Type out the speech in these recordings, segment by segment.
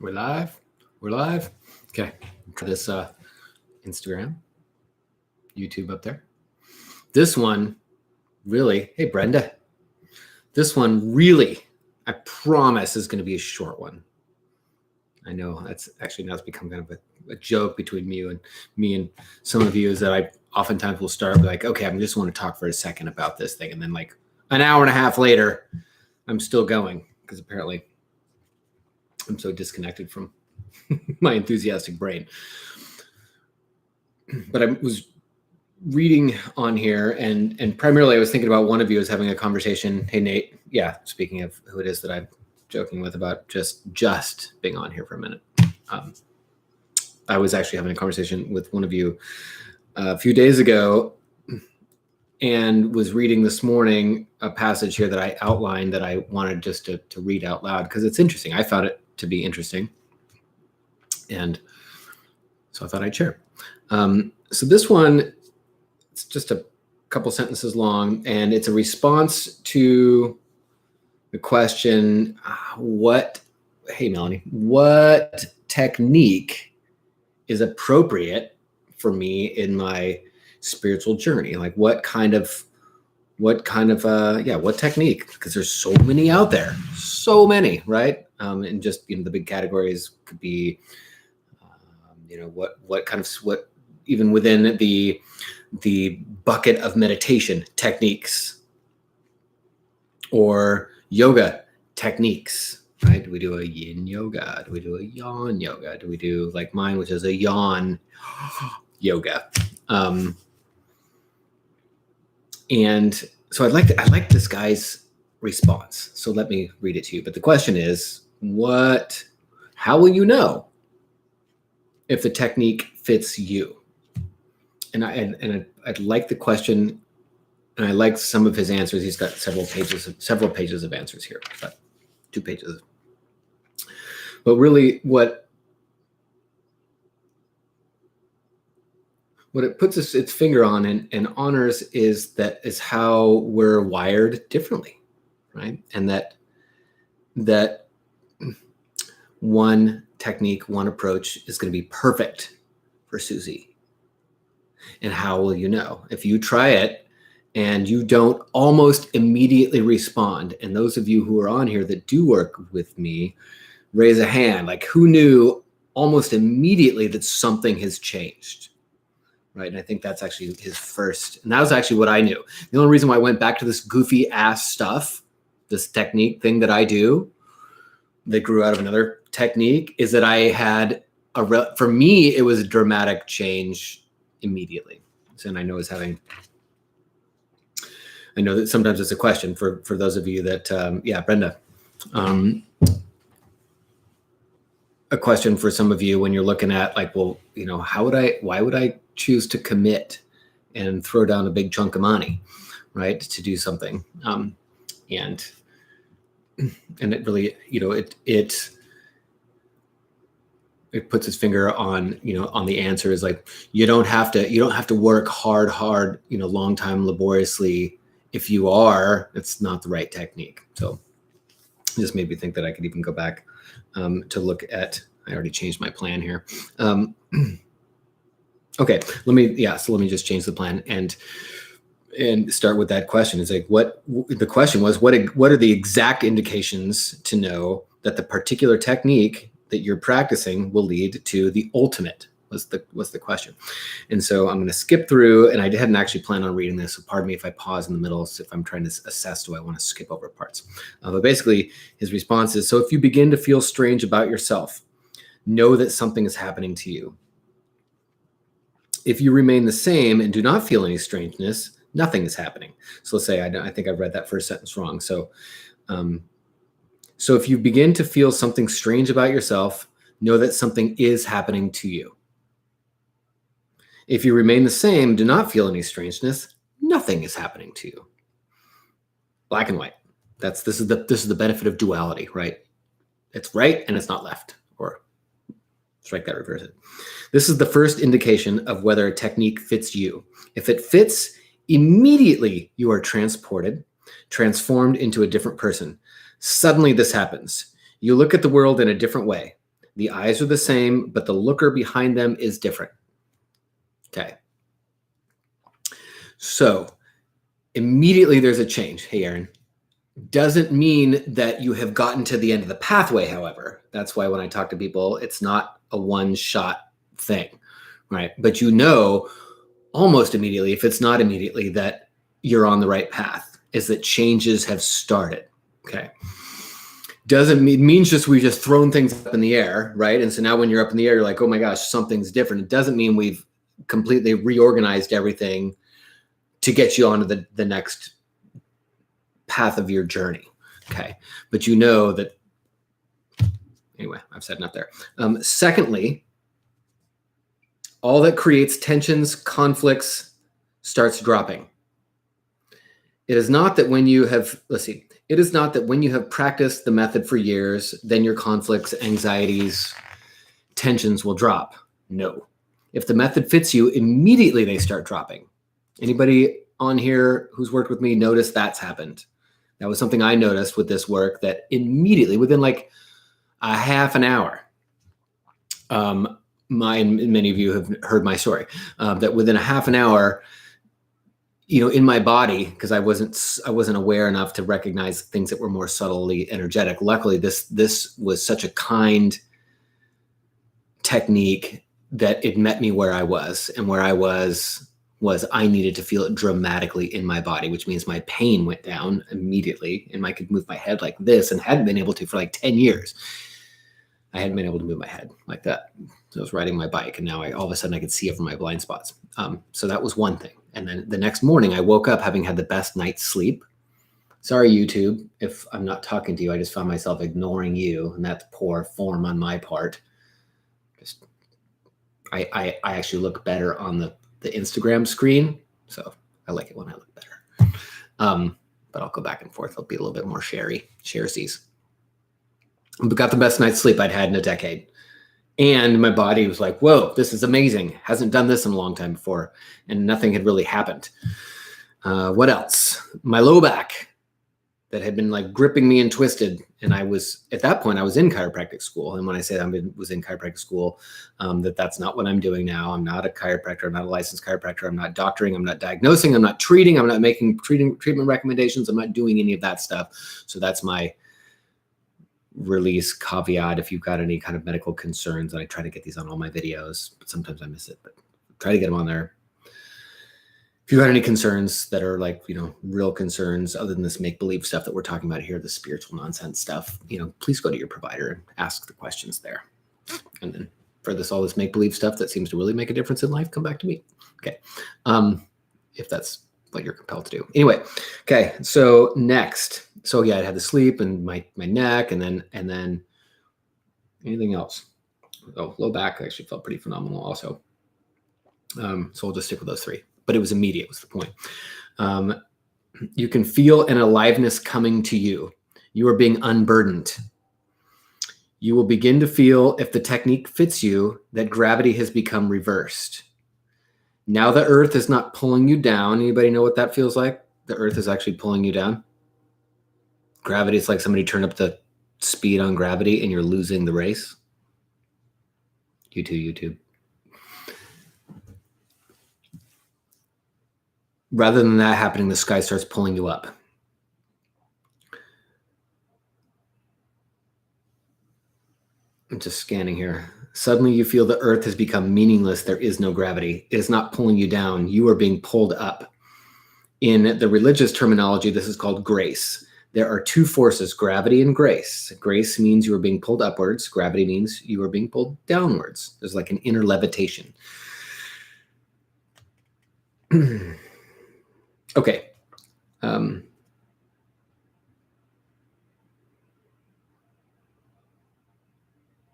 We're live. We're live. Okay. Try this Instagram, YouTube up there. This one really, hey Brenda. This one really, I promise, is going to be a short one. I know that's actually now it's become kind of a joke between me and some of you is that I oftentimes will start like, okay, I just want to talk for a second about this thing, and then like an hour and a half later, I'm still going because apparently I'm so disconnected from my enthusiastic brain. But I was reading on here and primarily I was thinking about one of you as having a conversation. Hey, Nate. Yeah. Speaking of who it is that I'm joking with about just being on here for a minute. I was actually having a conversation with one of you a few days ago and was reading this morning a passage here that I outlined that I wanted just to read out loud because it's interesting. I found it to be interesting. And so I thought I'd share. So this one, it's just a couple sentences long, and it's a response to the question, hey, Melanie, what technique is appropriate for me in my spiritual journey? Like what technique? Because there's so many out there, so many, right? And just, the big categories could be, what even within the bucket of meditation techniques or yoga techniques, right? Do we do a yin yoga? Do we do a yang yoga? Do we do like mine, which is a yawn yoga? And so I like this guy's response. So let me read it to you. But the question is, how will you know if the technique fits you? And I like the question, and I like some of his answers. He's got several pages of answers here, but 2 pages. But really, what it puts its finger on and honors is how we're wired differently, right? And that one technique, one approach is going to be perfect for Susie. And how will you know? If you try it and you don't almost immediately respond, and those of you who are on here that do work with me, raise a hand. Like, who knew almost immediately that something has changed, right? And I think that's actually his first, and that was actually what I knew. The only reason why I went back to this goofy ass stuff, this technique thing that I do, that grew out of another technique, is that I had for me, it was a dramatic change immediately. So, and I know that sometimes it's a question for those of you that, Brenda, a question for some of you when you're looking at like, well, why would I choose to commit and throw down a big chunk of money, right, to do something? And it really, it puts its finger on, on the answer is like, you don't have to work hard, long time laboriously. If you are, it's not the right technique. So it just made me think that I could even go back to look at, I already changed my plan here. Okay, let me just change the plan and start with that question. It's like, the question was, what are the exact indications to know that the particular technique that you're practicing will lead to the ultimate, was the question. And so I'm going to skip through, and I hadn't actually planned on reading this, so pardon me if I pause in the middle, so if I'm trying to assess, do I want to skip over parts? But basically, his response is, so if you begin to feel strange about yourself, know that something is happening to you. If you remain the same and do not feel any strangeness, nothing is happening. So let's say, I think I read that first sentence wrong. So if you begin to feel something strange about yourself, know that something is happening to you. If you remain the same, do not feel any strangeness, nothing is happening to you. Black and white. This is the benefit of duality, right? It's right and it's not left, or strike that, reverse it. This is the first indication of whether a technique fits you. If it fits, immediately you are transformed into a different person. Suddenly this happens. You look at the world in a different way. The eyes are the same, but the looker behind them is different. Okay. So immediately there's a change. Hey, Aaron. Doesn't mean that you have gotten to the end of the pathway, however. That's why when I talk to people, it's not a one-shot thing, right? But you know almost immediately, if it's not immediately, that you're on the right path, is that changes have started, okay? Doesn't mean, means just we've just thrown things up in the air, right? And so now when you're up in the air, you're like, oh my gosh, something's different. It doesn't mean we've completely reorganized everything to get you onto the next path of your journey, okay? But you know that, anyway, I've said enough there. Secondly, all that creates tensions, conflicts, starts dropping. It is not that when you have, it is not that when you have practiced the method for years, then your conflicts, anxieties, tensions will drop. No. If the method fits you, immediately they start dropping. Anybody on here who's worked with me notice that's happened? That was something I noticed with this work, that immediately, within like a half an hour, many of you have heard my story, that within a half an hour, in my body, because I wasn't aware enough to recognize things that were more subtly energetic. Luckily, this was such a kind technique that it met me where I was, and where I was I needed to feel it dramatically in my body, which means my pain went down immediately, and I could move my head like this, and hadn't been able to for like 10 years. I hadn't been able to move my head like that. So I was riding my bike, and now all of a sudden I could see it from my blind spots. So that was one thing. And then the next morning I woke up having had the best night's sleep. Sorry, YouTube, if I'm not talking to you. I just found myself ignoring you, and that's poor form on my part. I actually look better on the Instagram screen, so I like it when I look better. But I'll go back and forth. I'll be a little bit more sharesies. But got the best night's sleep I'd had in a decade. And my body was like, whoa, this is amazing. Hasn't done this in a long time before. And nothing had really happened. What else? My low back that had been like gripping me and twisted. And at that point, I was in chiropractic school. And when I say was in chiropractic school, that's not what I'm doing now. I'm not a chiropractor. I'm not a licensed chiropractor. I'm not doctoring. I'm not diagnosing. I'm not treating. I'm not making treatment recommendations. I'm not doing any of that stuff. So that's my release caveat. If you've got any kind of medical concerns, and I try to get these on all my videos, but sometimes I miss it, but try to get them on there. If you've got any concerns that are like, real concerns other than this make-believe stuff that we're talking about here, the spiritual nonsense stuff, please go to your provider and ask the questions there. And then for all this make-believe stuff that seems to really make a difference in life, come back to me. Okay. If that's what you're compelled to do. Anyway. Okay. So next. So yeah, I had the sleep and my neck, and then anything else. Oh, low back actually felt pretty phenomenal also. So we'll just stick with those three. But it was immediate, was the point. You can feel an aliveness coming to you. You are being unburdened. You will begin to feel, if the technique fits you, that gravity has become reversed. Now the earth is not pulling you down. Anybody know what that feels like? The earth is actually pulling you down. Gravity is like somebody turned up the speed on gravity and you're losing the race. YouTube. Rather than that happening, the sky starts pulling you up. I'm just scanning here. Suddenly you feel the earth has become meaningless. There is no gravity. It is not pulling you down. You are being pulled up. In the religious terminology, this is called grace. There are two forces, gravity and grace. Grace means you are being pulled upwards. Gravity means you are being pulled downwards. There's like an inner levitation. Okay.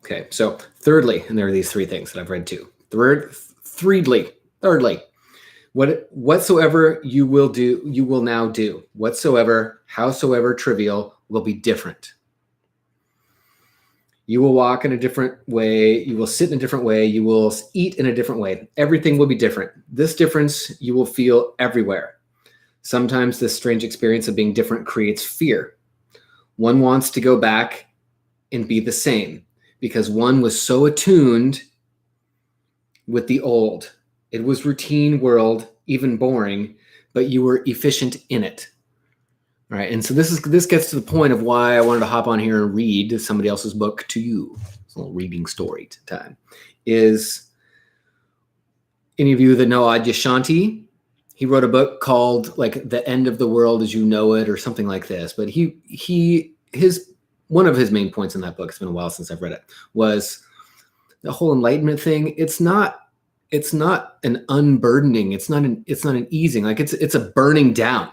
Okay, so thirdly, and there are these three things that I've read too. Thirdly, whatsoever you will do, you will now do. Whatsoever, howsoever trivial, will be different. You will walk in a different way. You will sit in a different way. You will eat in a different way. Everything will be different. This difference you will feel everywhere. Sometimes this strange experience of being different creates fear. One wants to go back and be the same, because one was so attuned with the old. It was routine world, even boring, but you were efficient in it. All right. And so this gets to the point of why I wanted to hop on here and read somebody else's book to you. It's a little reading story time. Is any of you that know Adyashanti? He wrote a book called like The End of the World as You Know It or something like this. But his one of his main points in that book, it's been a while since I've read it, was the whole enlightenment thing. It's not an unburdening. It's not an easing. Like it's a burning down.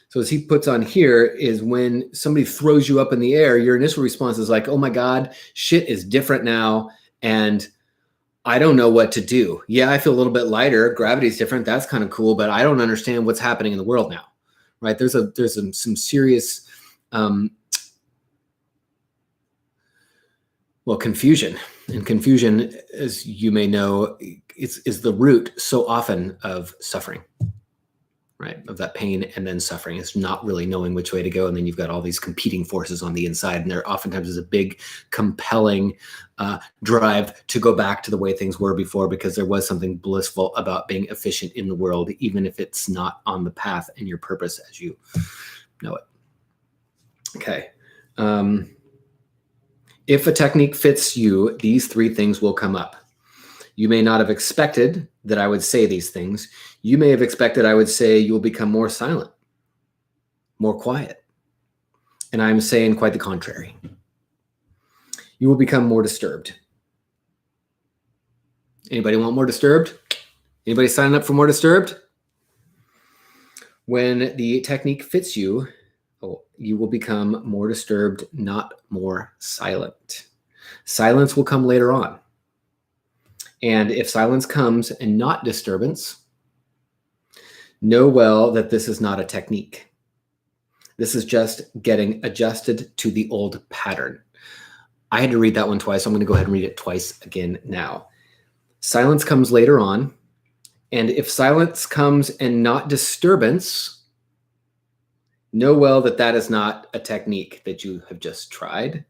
So as he puts on here is when somebody throws you up in the air, your initial response is like, oh my God, shit is different now. And I don't know what to do. Yeah, I feel a little bit lighter. Gravity's different. That's kind of cool, but I don't understand what's happening in the world now, right? There's some serious, confusion. And confusion, as you may know, is the root so often of suffering, right? Of that pain and then suffering. It's not really knowing which way to go. And then you've got all these competing forces on the inside. And there oftentimes is a big, compelling drive to go back to the way things were before, because there was something blissful about being efficient in the world, even if it's not on the path and your purpose as you know it. Okay. If a technique fits you, these three things will come up. You may not have expected that I would say these things. You may have expected I would say you'll become more silent, more quiet. And I'm saying quite the contrary. You will become more disturbed. Anybody want more disturbed? Anybody sign up for more disturbed? When the technique fits you, you will become more disturbed, not more silent. Silence will come later on. And if silence comes and not disturbance, know well that this is not a technique. This is just getting adjusted to the old pattern. I had to read that one twice. So I'm going to go ahead and read it twice again now. Silence comes later on. And if silence comes and not disturbance, know well that that is not a technique that you have just tried.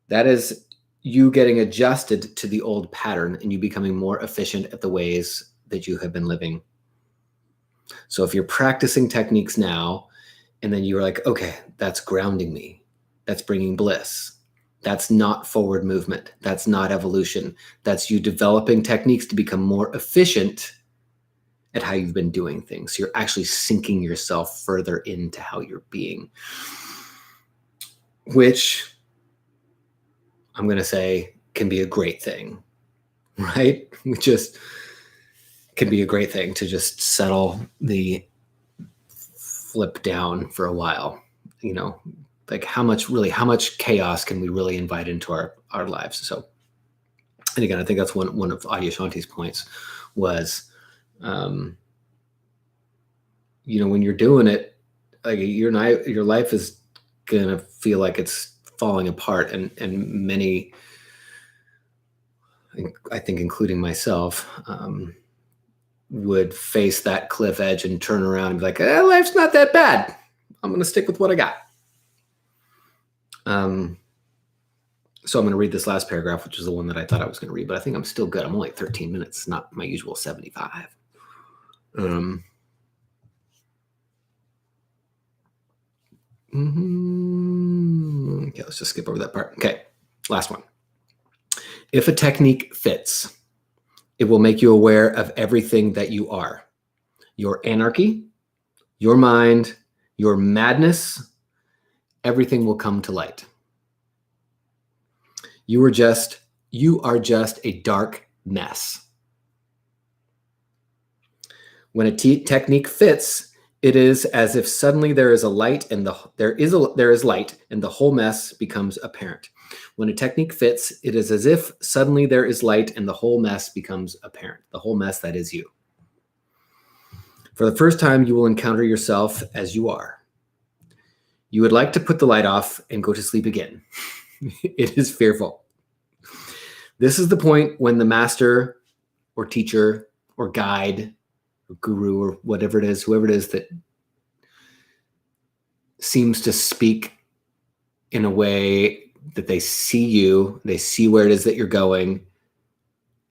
That is you getting adjusted to the old pattern and you becoming more efficient at the ways that you have been living. So if you're practicing techniques now, and then you're like, okay, that's grounding me. That's bringing bliss. That's not forward movement. That's not evolution. That's you developing techniques to become more efficient at how you've been doing things. You're actually sinking yourself further into how you're being, which I'm going to say can be a great thing, right? It just can be a great thing to just settle the flip down for a while, like how much chaos can we really invite into our lives? So, and again, I think that's one of Adyashanti's points was, when you're doing it, like your life is going to feel like it's falling apart, and many, I think including myself, would face that cliff edge and turn around and be like, life's not that bad. I'm going to stick with what I got. So I'm going to read this last paragraph, which is the one that I thought I was going to read, but I think I'm still good. I'm only at 13 minutes, not my usual 75. Okay, let's just skip over that part. Okay, last one. If a technique fits, it will make you aware of everything that you are. Your anarchy, your mind, your madness, everything will come to light. You are just a dark mess. When a technique fits, it is as if suddenly there is light and the whole mess becomes apparent. When a technique fits, it is as if suddenly there is light and the whole mess becomes apparent. The whole mess that is you. For the first time, you will encounter yourself as you are. You would like to put the light off and go to sleep again. It is fearful. This is the point when the master or teacher or guide or guru or whatever it is, whoever it is that seems to speak in a way that they see you, they see where it is that you're going,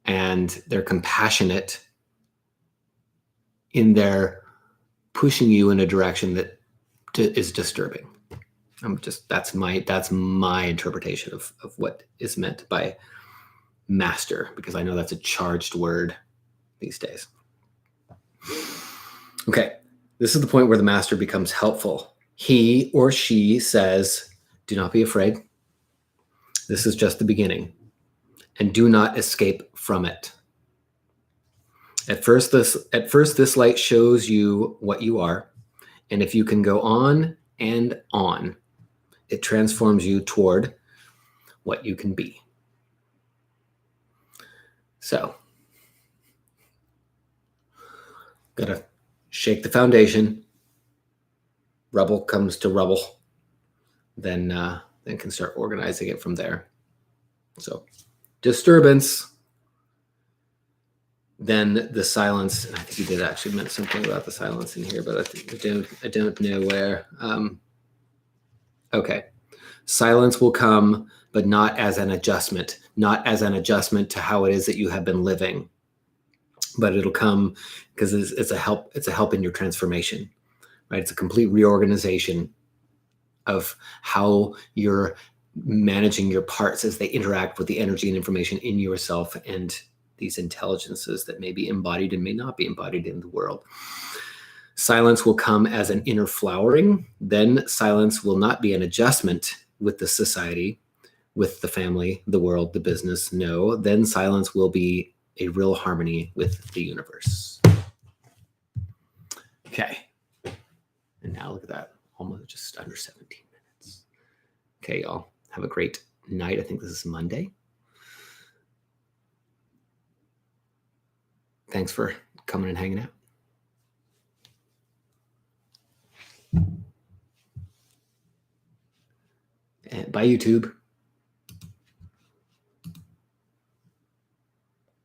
and they're compassionate in their pushing you in a direction that is disturbing. That's my interpretation of what is meant by master, because I know that's a charged word these days. Okay, this is the point where the master becomes helpful. He or she says, do not be afraid. This is just the beginning, and do not escape from it. At first, this light shows you what you are, and if you can go on and on, it transforms you toward what you can be. So, gotta shake the foundation. Rubble comes to rubble. Then can start organizing it from there. So, disturbance. Then the silence. I think you did actually mention something about the silence in here, but I don't know where. Okay. Silence will come, but not as an adjustment, to how it is that you have been living. But it'll come because it's a help in your transformation, right? It's a complete reorganization of how you're managing your parts as they interact with the energy and information in yourself and these intelligences that may be embodied and may not be embodied in the world. Silence will come as an inner flowering. Then silence will not be an adjustment with the society, with the family, the world, the business. No, then silence will be a real harmony with the universe. Okay. And now look at that. Almost just under 17 minutes. Okay, y'all. Have a great night. I think this is Monday. Thanks for coming and hanging out. And bye, YouTube.